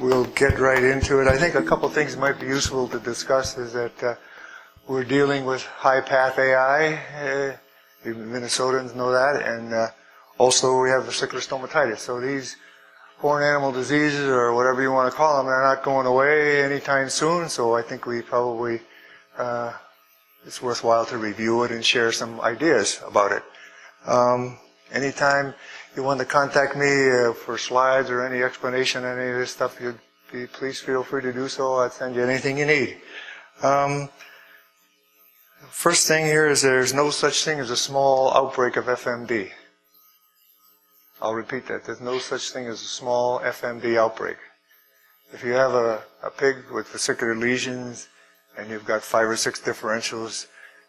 we'll get right into it. I think a couple things might be useful to discuss is that we're dealing with high-path AI. Minnesotans know that, and also we have vesicular stomatitis. So these foreign animal diseases, or whatever you want to call them, they're not going away anytime soon. So I think we probably it's worthwhile to review it and share some ideas about it. Anytime you want to contact me for slides or any explanation on any of this stuff, please feel free to do so. I'll send you anything you need. First thing here is there's no such thing as a small outbreak of FMD. I'll repeat that. There's no such thing as a small FMD outbreak. If you have a pig with vesicular lesions and you've got 5 or 6 differentials,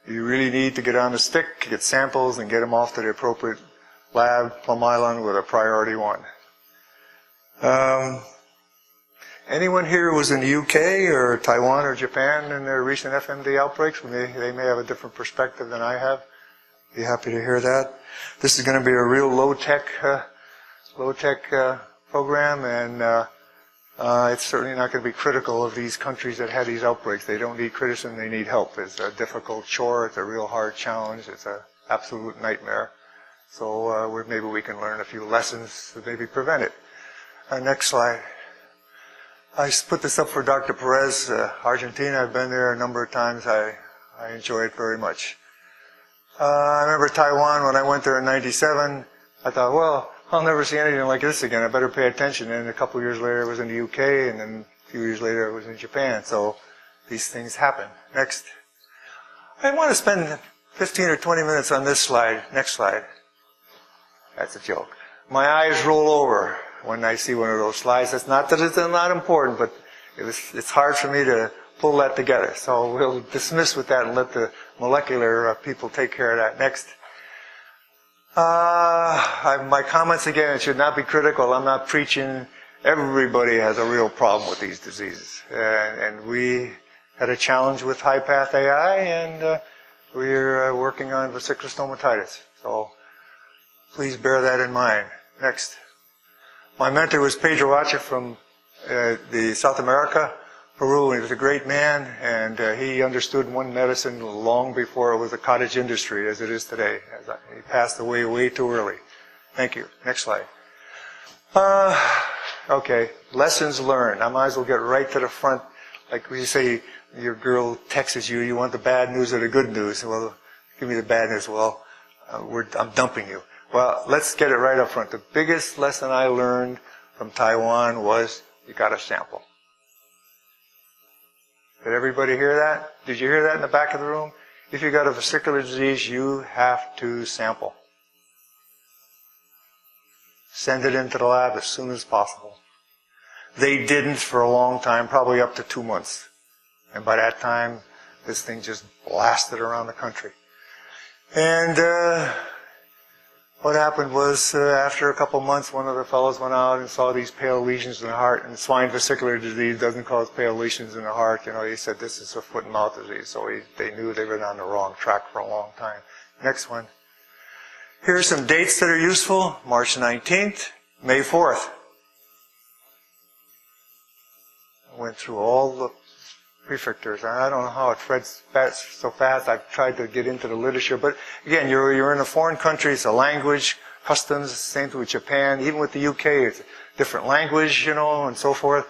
you really need to get on the stick, get samples, and get them off to the appropriate lab, Plum Island, with a priority 1. Anyone here who was in the UK or Taiwan or Japan in their recent FMD outbreaks? They may have a different perspective than I have. Be happy to hear that. This is going to be a real low-tech program, and it's certainly not going to be critical of these countries that had these outbreaks. They don't need criticism, they need help. It's a difficult chore, it's a real hard challenge, it's an absolute nightmare. So maybe we can learn a few lessons to maybe prevent it. Next slide. I put this up for Dr. Perez, Argentina. I've been there a number of times. I enjoy it very much. I remember Taiwan when I went there in '97. I thought, well, I'll never see anything like this again. I better pay attention. And a couple of years later, I was in the UK, and then a few years later, I was in Japan. So these things happen. Next. I want to spend 15 or 20 minutes on this slide. Next slide. That's a joke. My eyes roll over when I see one of those slides. It's not that it's not important, but it's hard for me to pull that together. So we'll dismiss with that and let the molecular people take care of that. Next. My comments again, it should not be critical. I'm not preaching. Everybody has a real problem with these diseases. And we had a challenge with high-path AI, and we're working on vesicular stomatitis. So please bear that in mind. Next. My mentor was Pedro Acha from the South America, Peru. He was a great man, and he understood one medicine long before it was a cottage industry as it is today. He passed away way too early. Thank you. Next slide. Okay, lessons learned. I might as well get right to the front. Like we say, your girl texts you, you want the bad news or the good news? Well, give me the bad news. Well, I'm dumping you. Well, let's get it right up front. The biggest lesson I learned from Taiwan was you got to sample. Did everybody hear that? Did you hear that in the back of the room? If you got a vesicular disease, you have to sample. Send it into the lab as soon as possible. They didn't for a long time, probably up to 2 months. And by that time, this thing just blasted around the country. And what happened was, after a couple months, one of the fellows went out and saw these pale lesions in the heart, and swine vesicular disease doesn't cause pale lesions in the heart. You know, he said this is a foot and mouth disease, so they knew they were on the wrong track for a long time. Next one. Here are some dates that are useful. March 19th, May 4th. I went through all the prefectures. I don't know how it spreads so fast. I've tried to get into the literature, but again, you're in a foreign country. It's a language, customs. Same thing with Japan. Even with the UK, it's a different language, you know, and so forth.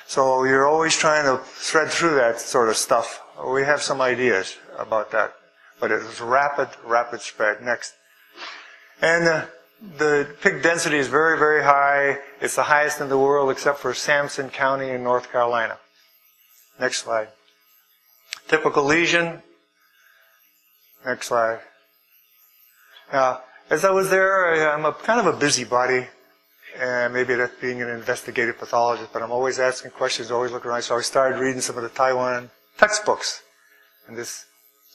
So you're always trying to thread through that sort of stuff. We have some ideas about that, but it was rapid spread. Next, and the pig density is very, very high. It's the highest in the world, except for Sampson County in North Carolina. Next slide. Typical lesion. Next slide. Now, as I was there, I'm kind of a busybody, and maybe that's being an investigative pathologist, but I'm always asking questions, always looking around. So I started reading some of the Taiwan textbooks, and this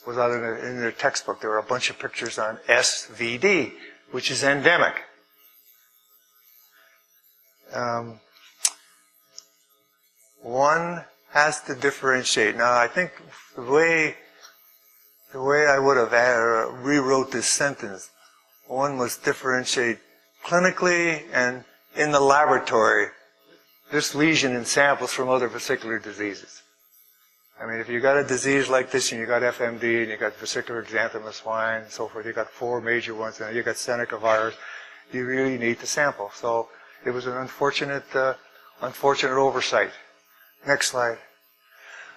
was out in their textbook. There were a bunch of pictures on SVD, which is endemic. One has to differentiate. Now, I think the way I would have rewrote this sentence, one must differentiate clinically and in the laboratory this lesion in samples from other vesicular diseases. I mean, if you got a disease like this and you got FMD and you got vesicular xanthoma swine and so forth, you got 4 major ones and you got Seneca virus, you really need to sample. So it was an unfortunate oversight. Next slide.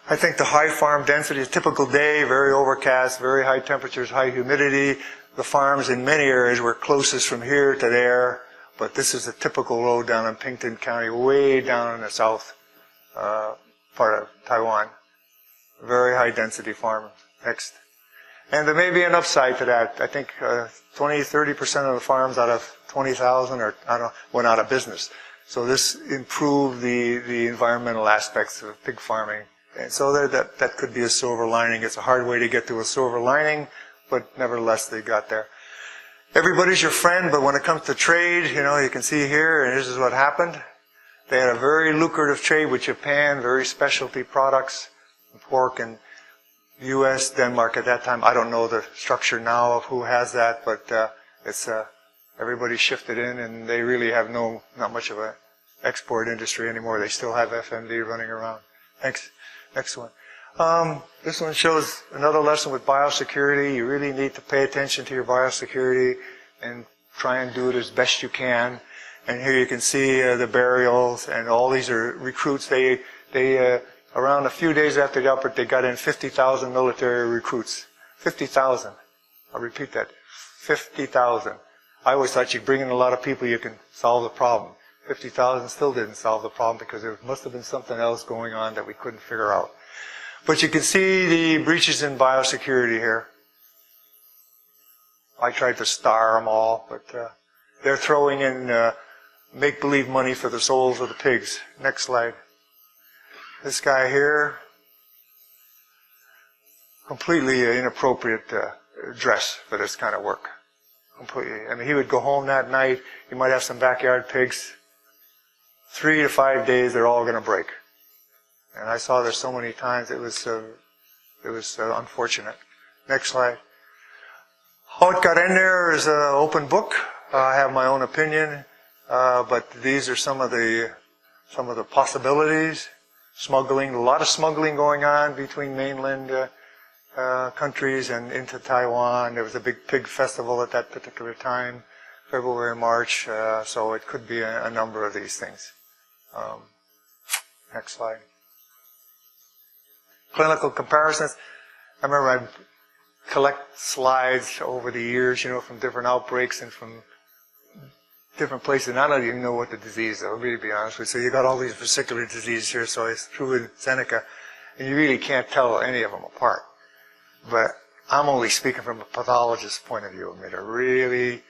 I think the high farm density, a typical day, very overcast, very high temperatures, high humidity. The farms in many areas were closest from here to there, but this is a typical road down in Pingtung County, way down in the south part of Taiwan. Very high density farm. Next. And there may be an upside to that. I think 20-30% of the farms out of 20,000 went out of business. So this improved the environmental aspects of pig farming. And so that could be a silver lining. It's a hard way to get to a silver lining, but nevertheless they got there. Everybody's your friend, but when it comes to trade, you can see here, and this is what happened. They had a very lucrative trade with Japan, very specialty products, pork and U.S., Denmark at that time. I don't know the structure now of who has that, but everybody shifted in, and they really have not much of an export industry anymore. They still have FMD running around. Thanks. Next one. This one shows another lesson with biosecurity. You really need to pay attention to your biosecurity and try and do it as best you can. And here you can see the burials, and all these are recruits. They around a few days after the outbreak, they got in 50,000 military recruits. 50,000. I'll repeat that. 50,000. I always thought you bring in a lot of people, you can solve the problem. 50,000 still didn't solve the problem because there must have been something else going on that we couldn't figure out. But you can see the breaches in biosecurity here. I tried to star them all, but they're throwing in make-believe money for the souls of the pigs. Next slide. This guy here, completely inappropriate dress for this kind of work. Completely. I mean, he would go home that night, he might have some backyard pigs. 3 to 5 days, they're all going to break. And I saw this so many times, it was unfortunate. Next slide. How it got in there is an open book. I have my own opinion, but these are some of the possibilities. Smuggling, a lot of smuggling going on between mainland countries and into Taiwan. There was a big pig festival at that particular time, February, March, so it could be a number of these things. Next slide. Clinical comparisons. I remember I'd collect slides over the years, from different outbreaks and from different places, and I don't even know what the disease is, I'll really be honest with you. So you got all these vesicular diseases here, so it's true in Seneca, and you really can't tell any of them apart. But I'm only speaking from a pathologist's point of view. I mean, they're really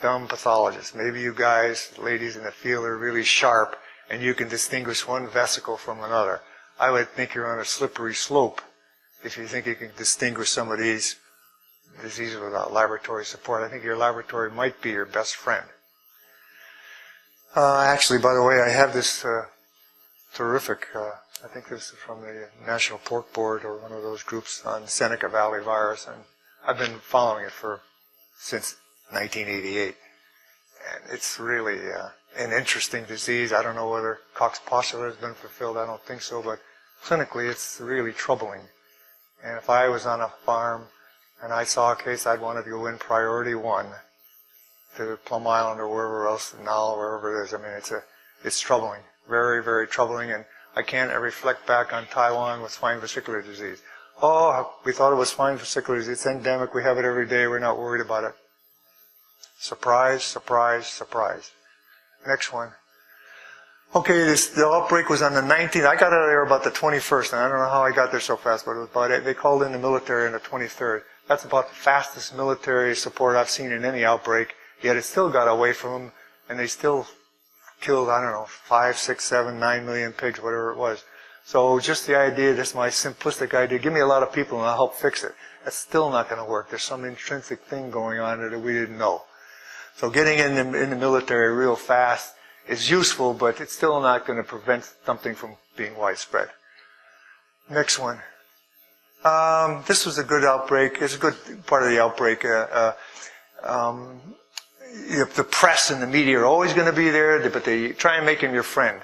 dumb pathologists. Maybe you guys, ladies in the field, are really sharp, and you can distinguish one vesicle from another. I would think you're on a slippery slope if you think you can distinguish some of these diseases without laboratory support. I think your laboratory might be your best friend. Actually, by the way, I have this terrific, I think this is from the National Pork Board or one of those groups on Seneca Valley virus, and I've been following it since 1988. And it's really an interesting disease. I don't know whether Cox postulate has been fulfilled. I don't think so, but clinically it's really troubling. And if I was on a farm and I saw a case, I'd want to go in priority 1 to Plum Island or wherever else, Nile, wherever it is. I mean, it's troubling, very, very troubling. And I can't reflect back on Taiwan with swine vesicular disease. Oh, we thought it was swine vesicular disease. It's endemic. We have it every day. We're not worried about it. Surprise, surprise, surprise. Next one. Okay, the outbreak was on the 19th. I got out of there about the 21st, and I don't know how I got there so fast, but it was about it. They called in the military on the 23rd. That's about the fastest military support I've seen in any outbreak. Yet it still got away from them, and they still killed, 5, 6, 7, 9 million pigs, whatever it was. So just the idea, this is my simplistic idea, give me a lot of people and I'll help fix it. That's still not going to work. There's some intrinsic thing going on that we didn't know. So getting in the military real fast is useful, but it's still not going to prevent something from being widespread. Next one. This was a good outbreak. It's a good part of the outbreak. The press and the media are always going to be there, but they try and make him your friend.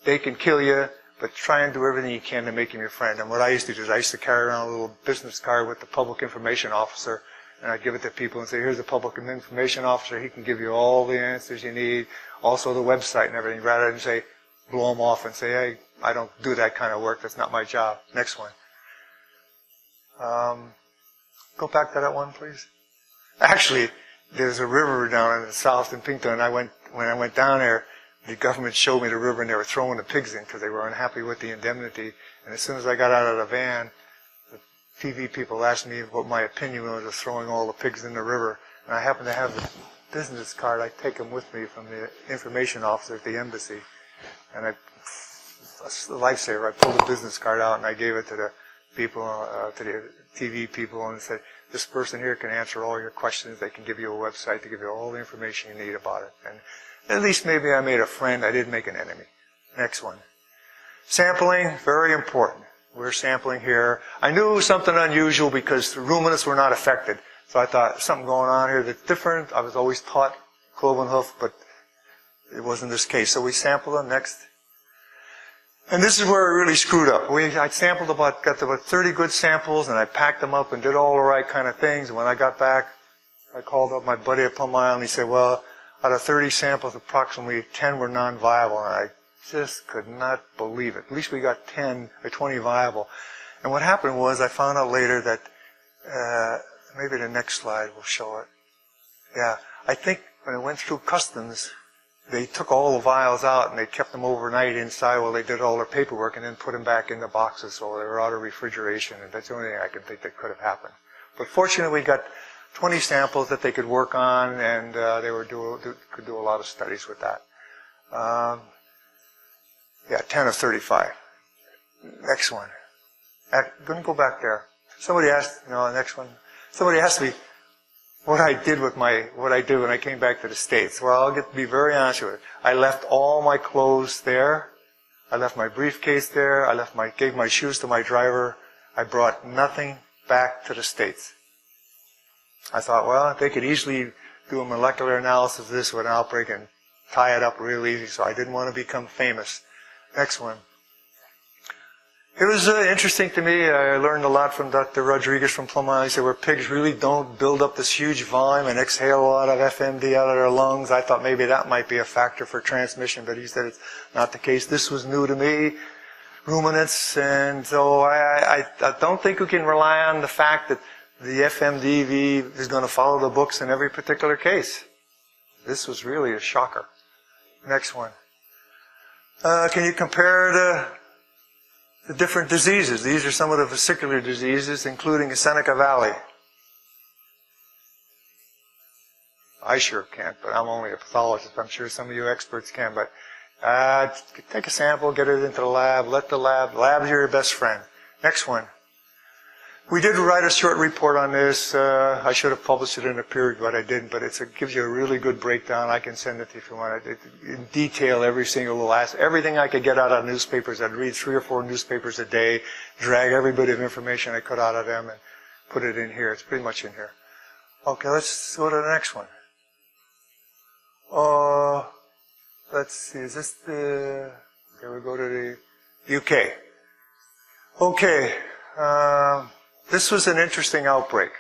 they can kill you, but try and do everything you can to make him your friend. And what I used to do is I used to carry around a little business card with the public information officer, and I'd give it to people and say, here's the public information officer. He can give you all the answers you need, also the website and everything, rather than say, blow them off and say, hey, I don't do that kind of work. That's not my job. Next one. Go back to that one, please. Actually, there's a river down in the south in Pinto, and when I went down there, the government showed me the river, and they were throwing the pigs in because they were unhappy with the indemnity. And as soon as I got out of the van, the TV people asked me what my opinion was of throwing all the pigs in the river. And I happened to have the business card. I take them with me from the information officer at the embassy. And a lifesaver. I pulled the business card out and I gave it to the people, to the TV people, and said, this person here can answer all your questions. They can give you a website to give you all the information you need about it. And at least maybe I made a friend. I didn't make an enemy. Next one. Sampling, very important. We're sampling here. I knew it was something unusual because the ruminants were not affected. So I thought, something going on here that's different. I was always taught cloven hoof, but it wasn't this case. So we sampled them. Next. And this is where it really screwed up. I sampled got about 30 good samples, and I packed them up and did all the right kind of things. And when I got back, I called up my buddy up on my island. He said, well, out of 30 samples, approximately 10 were non-viable. And I just could not believe it. At least we got 10 or 20 viable. And what happened was I found out later that, maybe the next slide will show it. Yeah, I think when it went through customs, they took all the vials out and they kept them overnight inside while they did all their paperwork and then put them back in the boxes so they were out of refrigeration. And that's the only thing I can think that could have happened. But fortunately, we got 20 samples that they could work on, and they could do a lot of studies with that. Yeah, 10 of 35. Next one. I'm going to go back there. Somebody asked, next one. Somebody asked me what I did when I came back to the States. Well, I'll be very honest with you. I left all my clothes there. I left my briefcase there. Gave my shoes to my driver. I brought nothing back to the States. I thought, well, they could easily do a molecular analysis of this with an outbreak and tie it up real easy, so I didn't want to become famous. Next one. It was interesting to me. I learned a lot from Dr. Rodriguez from Plum Island. He said where pigs really don't build up this huge volume and exhale a lot of FMD out of their lungs. I thought maybe that might be a factor for transmission, but he said it's not the case. This was new to me, ruminants, and so I don't think we can rely on the fact that the FMDV is going to follow the books in every particular case. This was really a shocker. Next one. Can you compare the different diseases? These are some of the vesicular diseases, including the Seneca Valley. I sure can't, but I'm only a pathologist. I'm sure some of you experts can. But take a sample, get it into the lab, lab's your best friend. Next one. We did write a short report on this. I should have published it in a period, but I didn't. But it gives you a really good breakdown. I can send it to you if you want it. In detail, every single little everything I could get out of newspapers. I'd read 3 or 4 newspapers a day, drag every bit of information I could out of them, and put it in here. It's pretty much in here. Okay, let's go to the next one. Let's see. Is this the? Here we go to the UK. Okay. This was an interesting outbreak.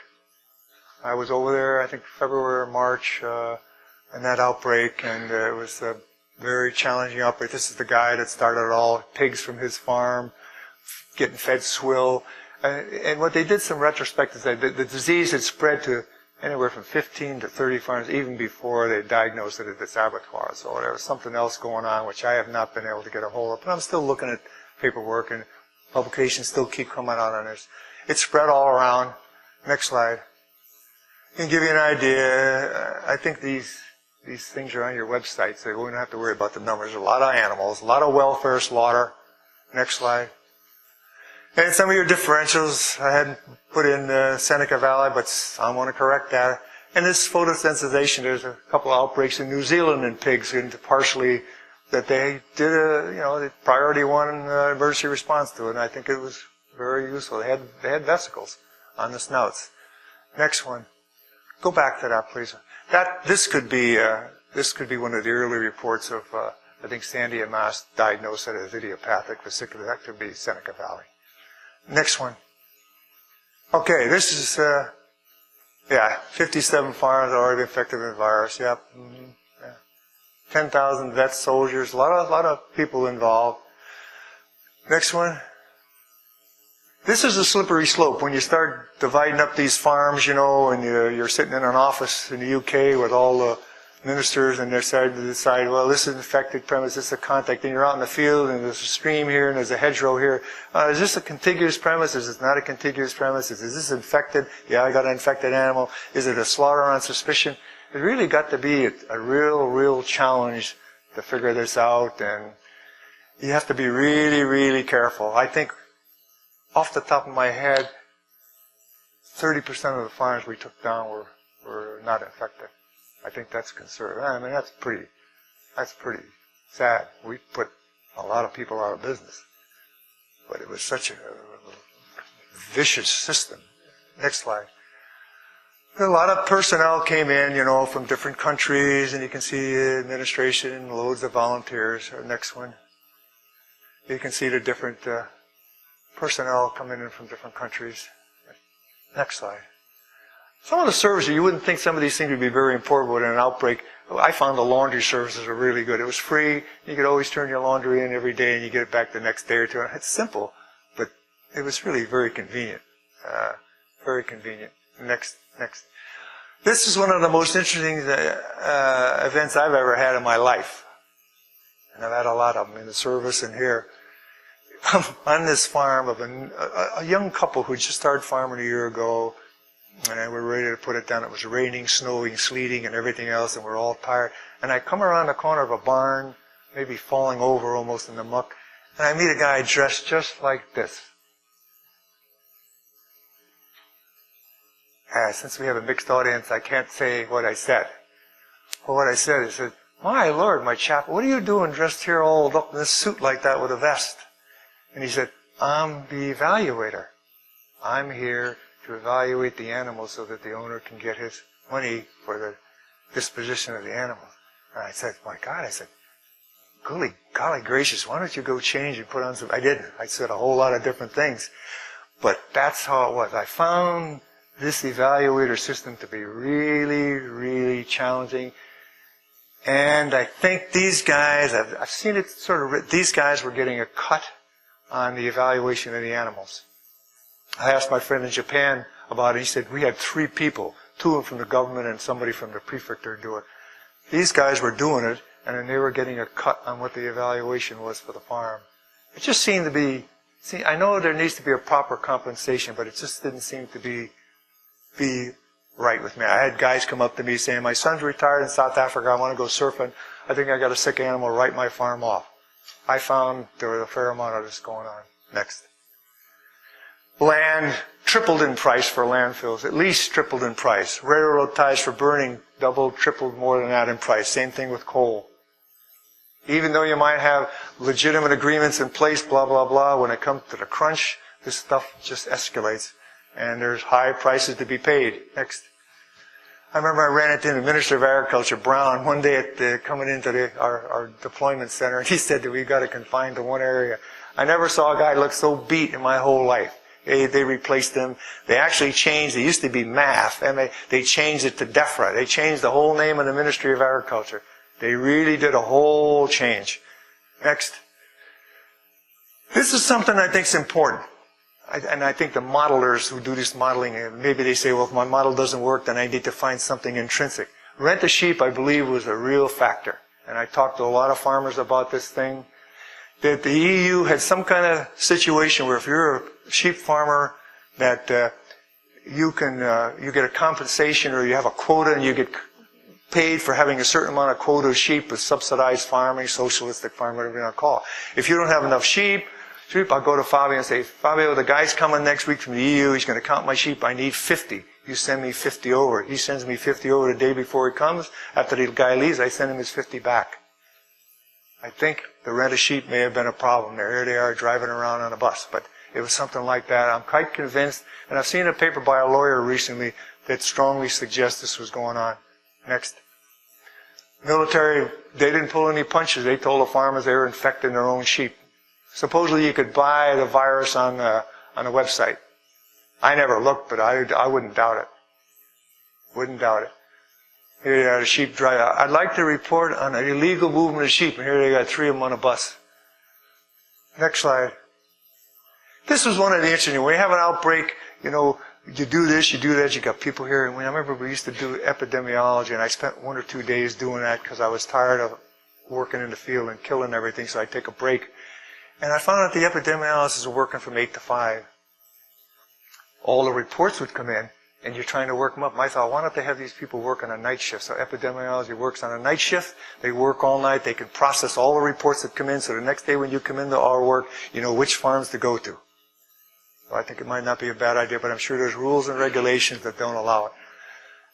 I was over there, I think February or March, in that outbreak, and it was a very challenging outbreak. This is the guy that started it all, pigs from his farm, getting fed swill. And what they did some retrospectives, the disease had spread to anywhere from 15 to 30 farms, even before they diagnosed it as this abattoir. So there was something else going on, which I have not been able to get a hold of. But I'm still looking at paperwork, and publications still keep coming out on this. It's spread all around. Next slide. Can give you an idea. I think these things are on your website, so we don't have to worry about the numbers. A lot of animals, a lot of welfare slaughter. Next slide. And some of your differentials, I hadn't put in Seneca Valley, but I want to correct that. And this photosensitization, there's a couple of outbreaks in New Zealand in pigs, and partially that they did the priority 1 emergency response to it, and I think it was very useful. They had vesicles on the snouts. Next one. Go back to that, please. This could be one of the early reports of I think Sandy and Maas diagnosed it as idiopathic vesicular. That could be Seneca Valley. Next one. Okay, this is, 57 farms are already infected with the virus. Yep. Mm-hmm. Yeah. 10,000 vets, soldiers, a lot of people involved. Next one. This is a slippery slope. When you start dividing up these farms, and you're sitting in an office in the UK with all the ministers, and they're starting to decide, well, this is an infected premise, this is a contact, and you're out in the field, and there's a stream here, and there's a hedgerow here. Is this a contiguous premise? Is it not a contiguous premise? Is this infected? Yeah, I got an infected animal. Is it a slaughter on suspicion? It really got to be a real challenge to figure this out, and you have to be really, really careful. I think, off the top of my head, 30% of the farms we took down were not infected. I think that's conservative. I mean, that's pretty sad. We put a lot of people out of business. But it was such a vicious system. Next slide. A lot of personnel came in, from different countries, and you can see administration, loads of volunteers. Next one. You can see the different personnel coming in from different countries. Next slide. Some of the services, you wouldn't think some of these things would be very important, but in an outbreak, I found the laundry services were really good. It was free. You could always turn your laundry in every day, and you get it back the next day or two. It's simple, but it was really very convenient. Very convenient. Next. This is one of the most interesting events I've ever had in my life. And I've had a lot of them in the service and here. On this farm of a young couple who just started farming a year ago, and we're ready to put it down. It was raining, snowing, sleeting, and everything else, and we're all tired. And I come around the corner of a barn, maybe falling over almost in the muck, and I meet a guy dressed just like this. Since we have a mixed audience, I can't say what I said. But what I said, "My Lord, my chap, what are you doing dressed here all up in this suit like that with a vest?" And he said, "I'm the evaluator. I'm here to evaluate the animal so that the owner can get his money for the disposition of the animal." And I said, "My God," I said, golly gracious, why don't you go change and put on some..." I didn't. I said a whole lot of different things. But that's how it was. I found this evaluator system to be really, really challenging. And I think these guys, I've seen it sort of written, these guys were getting a cut on the evaluation of the animals. I asked my friend in Japan about it. He said, we had 3 people, 2 of them from the government and somebody from the prefecture do it. These guys were doing it, and then they were getting a cut on what the evaluation was for the farm. It just seemed to be, I know there needs to be a proper compensation, but it just didn't seem to be right with me. I had guys come up to me saying, "My son's retired in South Africa, I want to go surfing. I think I got a sick animal, write my farm off." I found there was a fair amount of this going on. Next. Land tripled in price for landfills, at least tripled in price. Railroad ties for burning doubled, tripled more than that in price. Same thing with coal. Even though you might have legitimate agreements in place, blah, blah, blah, when it comes to the crunch, this stuff just escalates. And there's high prices to be paid. Next. I remember I ran into the Minister of Agriculture, Brown, one day coming into our deployment center, and he said that we got to confine to one area. I never saw a guy look so beat in my whole life. They replaced him. They actually changed. It used to be MAF. They changed it to DEFRA. They changed the whole name of the Ministry of Agriculture. They really did a whole change. Next. This is something I think is important. And I think the modelers who do this modeling, maybe they say, well, if my model doesn't work, then I need to find something intrinsic. Rent a sheep, I believe, was a real factor. And I talked to a lot of farmers about this thing. That the EU had some kind of situation where if you're a sheep farmer, that you get a compensation or you have a quota and you get paid for having a certain amount of quota of sheep with subsidized farming, socialistic farming, whatever you want to call it. If you don't have enough sheep, I'll go to Fabio and say, "Fabio, the guy's coming next week from the EU. He's going to count my sheep. I need 50. You send me 50 over." He sends me 50 over the day before he comes. After the guy leaves, I send him his 50 back. I think the rent a sheep may have been a problem there. Here they are driving around on a bus. But it was something like that. I'm quite convinced, and I've seen a paper by a lawyer recently that strongly suggests this was going on. Next. Military they didn't pull any punches. They told the farmers they were infecting their own sheep. Supposedly you could buy the virus on the website. I never looked, but I wouldn't doubt it. Wouldn't doubt it. Here you got a sheep dry out. I'd like to report on an illegal movement of sheep, and here they got 3 of them on a bus. Next slide. This was one of the interesting. When you have an outbreak, you do this, you do that, you got people here. And I remember we used to do epidemiology, and I spent 1 or 2 days doing that because I was tired of working in the field and killing everything, so I'd take a break. And I found out the epidemiologists were working from 8 to 5. All the reports would come in, and you're trying to work them up. And I thought, why don't they have these people work on a night shift? So epidemiology works on a night shift. They work all night. They can process all the reports that come in, so the next day when you come into our work, you know which farms to go to. So I think it might not be a bad idea, but I'm sure there's rules and regulations that don't allow it.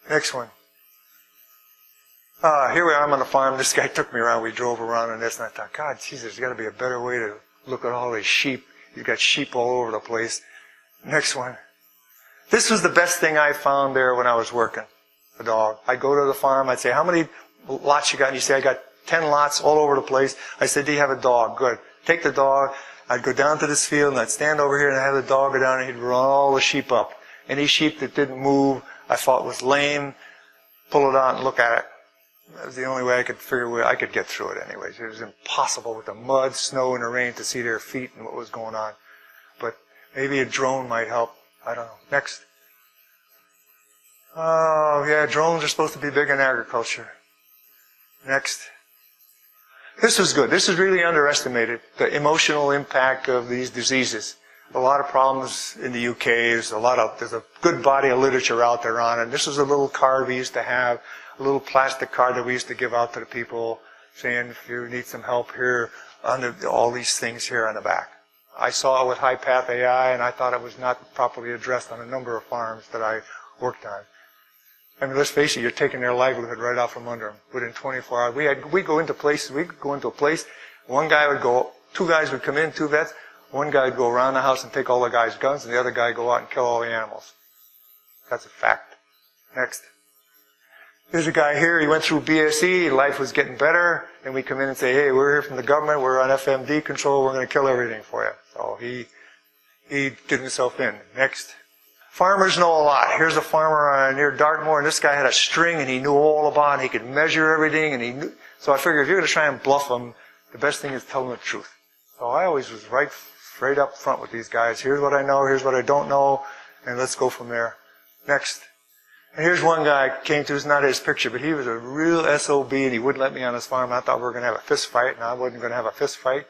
Next one. Here I'm on the farm. This guy took me around. We drove around on this, and I thought, God, Jesus, there's got to be a better way to look at all these sheep. You've got sheep all over the place. Next one. This was the best thing I found there when I was working, a dog. I'd go to the farm. I'd say, how many lots you got? And you say, I got 10 lots all over the place. I said, do you have a dog? Good. Take the dog. I'd go down to this field, and I'd stand over here, and I'd have the dog go down, and he'd run all the sheep up. Any sheep that didn't move, I thought was lame, pull it out and look at it. That was the only way I could figure where I could get through it anyways. It was impossible with the mud, snow, and the rain to see their feet and what was going on. But maybe a drone might help. I don't know. Next. Oh, yeah, drones are supposed to be big in agriculture. Next. This was good. This is really underestimated, the emotional impact of these diseases. A lot of problems in the UK. There's a good body of literature out there on it. This was a little card we used to have, a little plastic card that we used to give out to the people saying, if you need some help here, under all these things here on the back. I saw it with high path AI, and I thought it was not properly addressed on a number of farms that I worked on. I mean, let's face it, you're taking their livelihood right out from under them within 24 hours. We go into places, we could go into a place, one guy would go, 2 guys would come in, 2 vets, one guy would go around the house and take all the guys' guns, and the other guy would go out and kill all the animals. That's a fact. Next. Here's a guy here, he went through BSE, life was getting better, and we come in and say, hey, we're here from the government, we're on FMD control, we're going to kill everything for you. So he did himself in. Next. Farmers know a lot. Here's a farmer near Dartmoor, and this guy had a string, and he knew all about it. He could measure everything, and he knew. So I figured if you're going to try and bluff them, the best thing is tell them the truth. So I always was straight up front with these guys. Here's what I know, here's what I don't know, and let's go from there. Next. And here's one guy came to, it's not his picture, but he was a real SOB, and he wouldn't let me on his farm. I thought we were going to have a fist fight, and I wasn't going to have a fist fight.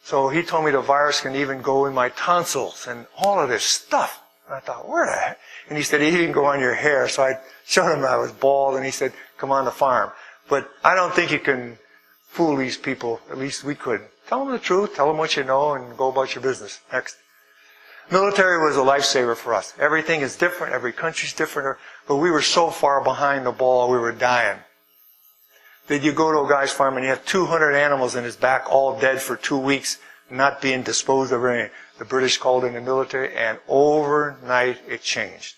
So he told me the virus can even go in my tonsils and all of this stuff. And I thought, where the heck? And he said, it can go on your hair. So I showed him I was bald, and he said, come on the farm. But I don't think you can fool these people. At least we couldn't. Tell them the truth, tell them what you know, and go about your business. Next. Military was a lifesaver for us. Everything is different, every country's different, but we were so far behind the ball, we were dying. Did you go to a guy's farm and you have 200 animals in his back, all dead for 2 weeks, not being disposed of or anything? The British called in the military, and overnight it changed.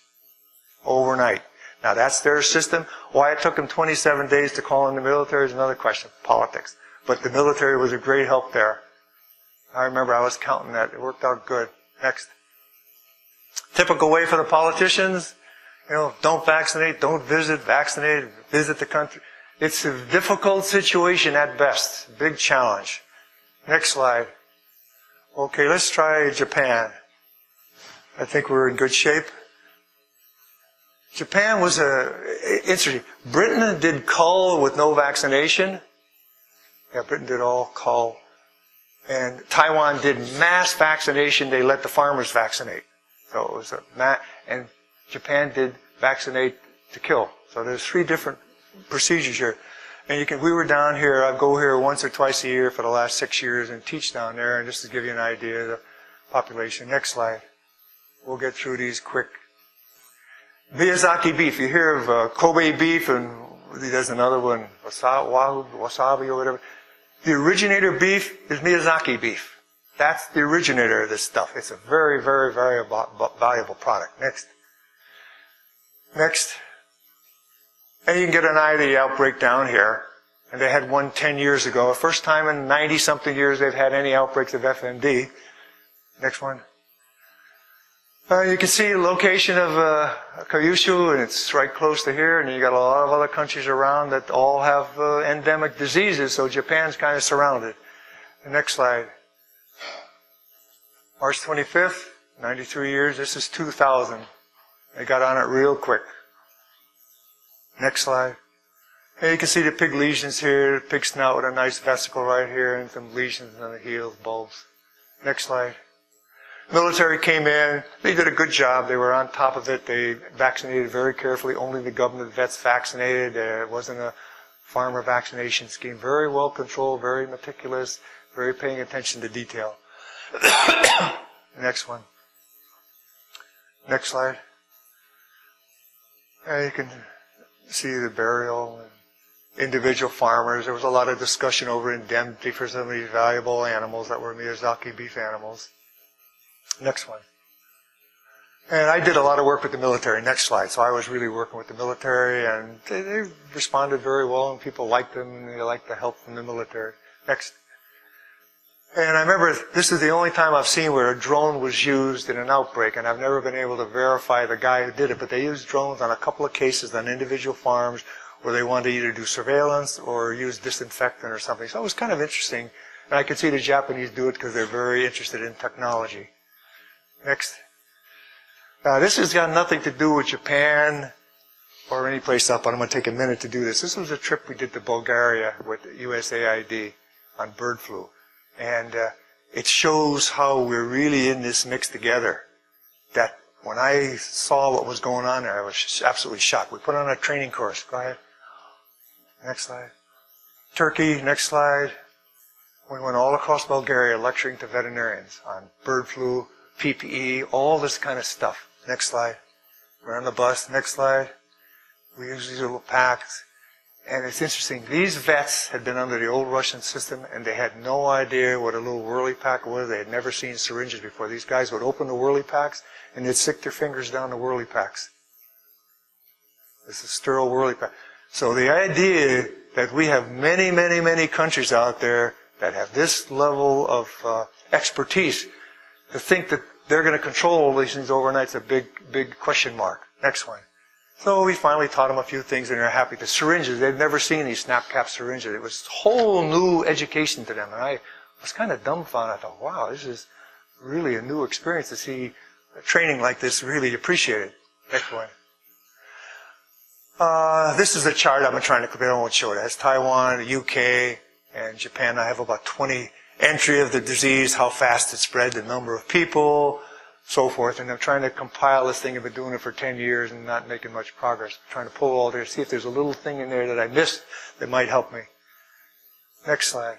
Overnight. Now that's their system. Why it took them 27 days to call in the military is another question, politics. But the military was a great help there. I remember I was counting that. It worked out good. Next. Typical way for the politicians, don't vaccinate, don't visit, vaccinate, visit the country. It's a difficult situation at best. Big challenge. Next slide. Okay, let's try Japan. I think we're in good shape. Japan was interesting. Britain did cull with no vaccination. Yeah, Britain did all cull. And Taiwan did mass vaccination. They let the farmers vaccinate. So it was and Japan did vaccinate to kill. So there's 3 different procedures here. And we were down here, I go here once or twice a year for the last 6 years and teach down there, and just to give you an idea of the population. Next slide. We'll get through these quick. Miyazaki beef. You hear of Kobe beef, and there's another one, wasabi or whatever. The originator beef is Miyazaki beef. That's the originator of this stuff. It's a very, very, very valuable product. Next. Next. And you can get an idea of the outbreak down here. and they had one 10 years ago. First time in 90-something years they've had any outbreaks of FMD. Next one. You can see the location of Kyushu, and it's right close to here, and you got a lot of other countries around that all have endemic diseases, so Japan's kind of surrounded. The next slide. March 25th, 93 years, this is 2000. They got on it real quick. Next slide. And you can see the pig lesions here, pig snout with a nice vesicle right here, and some lesions on the heels, bulbs. Next slide. Military came in, they did a good job, they were on top of it, they vaccinated very carefully, only the government vets vaccinated, it wasn't a farmer vaccination scheme, very well controlled, very meticulous, very paying attention to detail. Next one. Next slide. You can see the burial, and individual farmers, there was a lot of discussion over indemnity for some of these valuable animals that were Miyazaki beef animals. Next one. And I did a lot of work with the military. Next slide. So I was really working with the military, and they responded very well, and people liked them, and they liked the help from the military. Next. And I remember this is the only time I've seen where a drone was used in an outbreak, and I've never been able to verify the guy who did it, but they used drones on a couple of cases on individual farms where they wanted to either do surveillance or use disinfectant or something. So it was kind of interesting, and I could see the Japanese do it because they're very interested in technology. Next. This has got nothing to do with Japan or any place else, but I'm going to take a minute to do this. This was a trip we did to Bulgaria with USAID on bird flu. And it shows how we're really in this mix together. That when I saw what was going on there, I was absolutely shocked. We put on a training course. Go ahead. Next slide. Turkey, next slide. We went all across Bulgaria lecturing to veterinarians on bird flu, PPE, all this kind of stuff. Next slide. We're on the bus. Next slide. We use these little packs. And it's interesting. These vets had been under the old Russian system, and they had no idea what a little whirly pack was. They had never seen syringes before. These guys would open the whirly packs, and they'd stick their fingers down the whirly packs. This is sterile whirly pack. So the idea that we have many, many, many countries out there that have this level of expertise, to think that they're going to control all these things overnight is a big, big question mark. Next one. So we finally taught them a few things, and they're happy. The syringes, they'd never seen these snap cap syringes. It was whole new education to them, and I was kind of dumbfounded. I thought, wow, this is really a new experience to see training like this really appreciated. Next one. This is a chart I've been trying to compare. I won't show it. It has Taiwan, the UK, and Japan. I have about 20 entry of the disease, how fast it spread, the number of people, so forth. And I'm trying to compile this thing. I've been doing it for 10 years and not making much progress. I'm trying to pull it all there, see if there's a little thing in there that I missed that might help me. Next slide.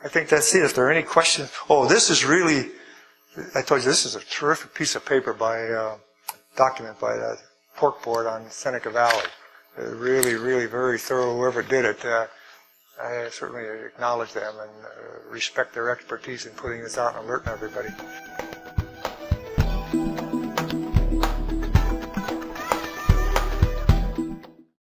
I think that's it. If there are any questions. Oh, this is really, I told you, this is a terrific piece of paper by, document by the Pork Board on Seneca Valley. Really, really very thorough, whoever did it. I certainly acknowledge them and respect their expertise in putting this out and alerting everybody.